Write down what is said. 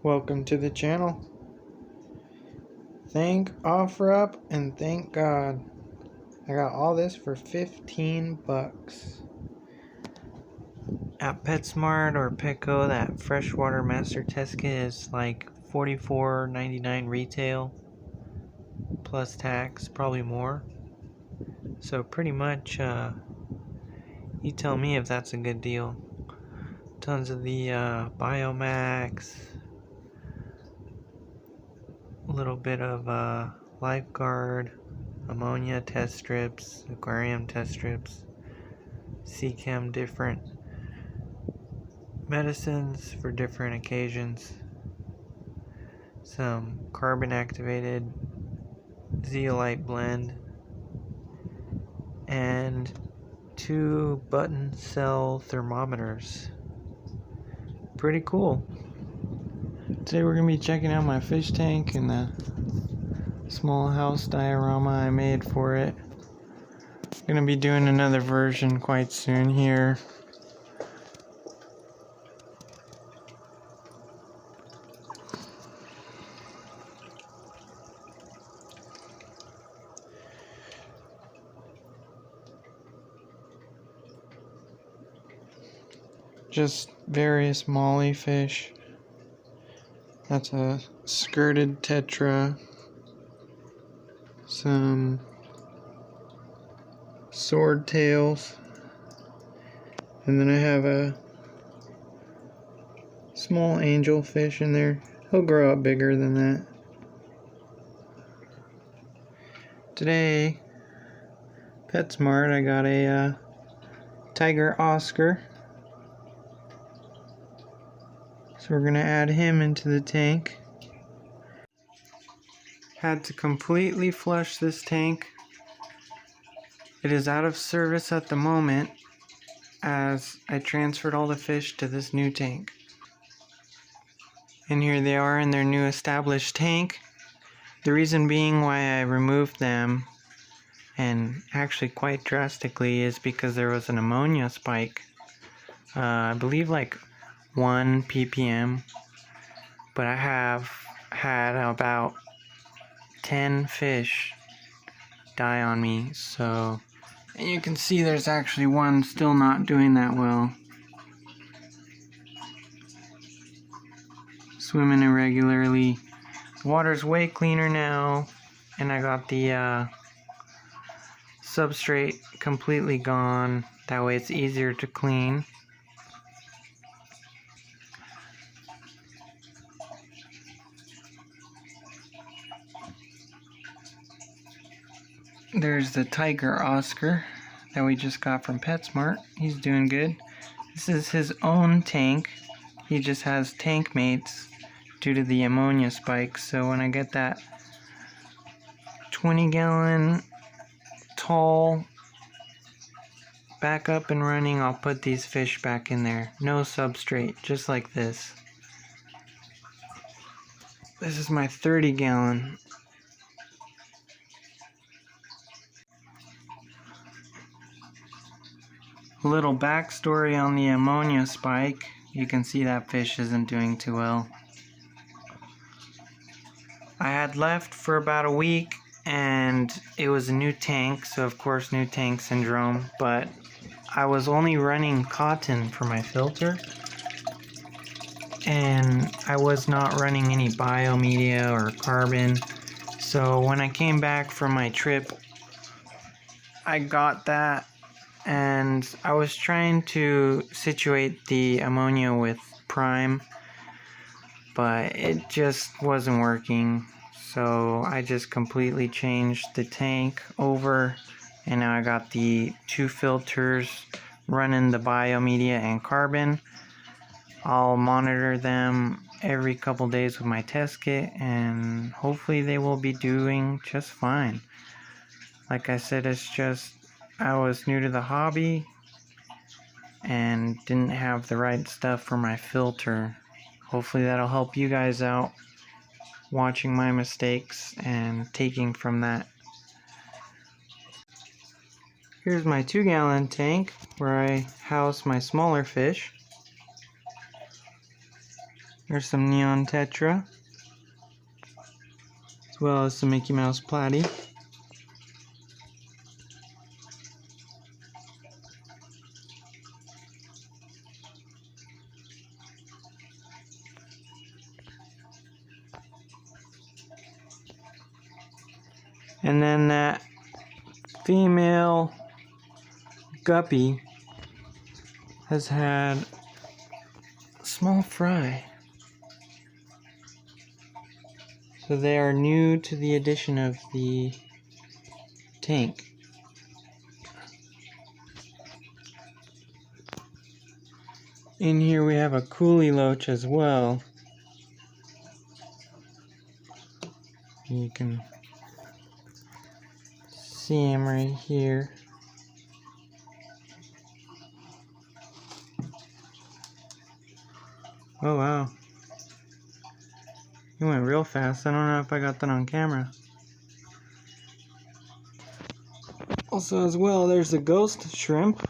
Welcome to the channel. Offer up and thank God. I got all this for 15 bucks. At PetSmart or Petco, that freshwater master test kit is like $44.99 retail plus tax, probably more. So pretty much you tell me if that's a good deal. Tons of the Biomax, a little bit of lifeguard, ammonia test strips, aquarium test strips, C-chem, different medicines for different occasions, some carbon activated zeolite blend, and 2 button cell thermometers. Pretty cool. Today we're going to be checking out my fish tank and the small house diorama I made for it. I'm going to be doing another version quite soon here. Just various molly fish. That's a skirted tetra. Some swordtails. And then I have a small angelfish in there. He'll grow up bigger than that. Today, PetSmart, I got a tiger Oscar. So we're going to add him into the tank. Had to completely flush this tank. It is out of service at the moment as I transferred all the fish to this new tank. And here they are in their new established tank. The reason being why I removed them, and actually quite drastically, is because there was an ammonia spike. I believe like 1 ppm, but I have had about 10 fish die on me, so, and you can see there's actually one still not doing that well. Swimming irregularly. The water's way cleaner now, and I got the substrate completely gone. That way it's easier to clean. There's the tiger Oscar that we just got from PetSmart. He's doing good. This is his own tank. He just has tank mates due to the ammonia spike. So when I get that 20-gallon tall back up and running, I'll put these fish back in there. No substrate, just like this. This is my 30-gallon. Little backstory on the ammonia spike. You can see that fish isn't doing too well. I had left for about a week and it was a new tank, so of course new tank syndrome, but I was only running cotton for my filter and I was not running any biomedia or carbon. So when I came back from my trip, I got that. And I was trying to situate the ammonia with prime, but it just wasn't working. So I just completely changed the tank over, and now I got the 2 filters running the biomedia and carbon. I'll monitor them every couple days with my test kit, and hopefully they will be doing just fine. Like I said, it's just I was new to the hobby and didn't have the right stuff for my filter. Hopefully that'll help you guys out watching my mistakes and taking from that. Here's my 2-gallon tank where I house my smaller fish. There's some neon tetra, as well as some Mickey Mouse platy. And then that female guppy has had a small fry. So they are new to the addition of the tank. In here we have a coolie loach as well. You can see him right here. Oh wow. He went real fast. I don't know if I got that on camera. Also as well, there's a ghost shrimp.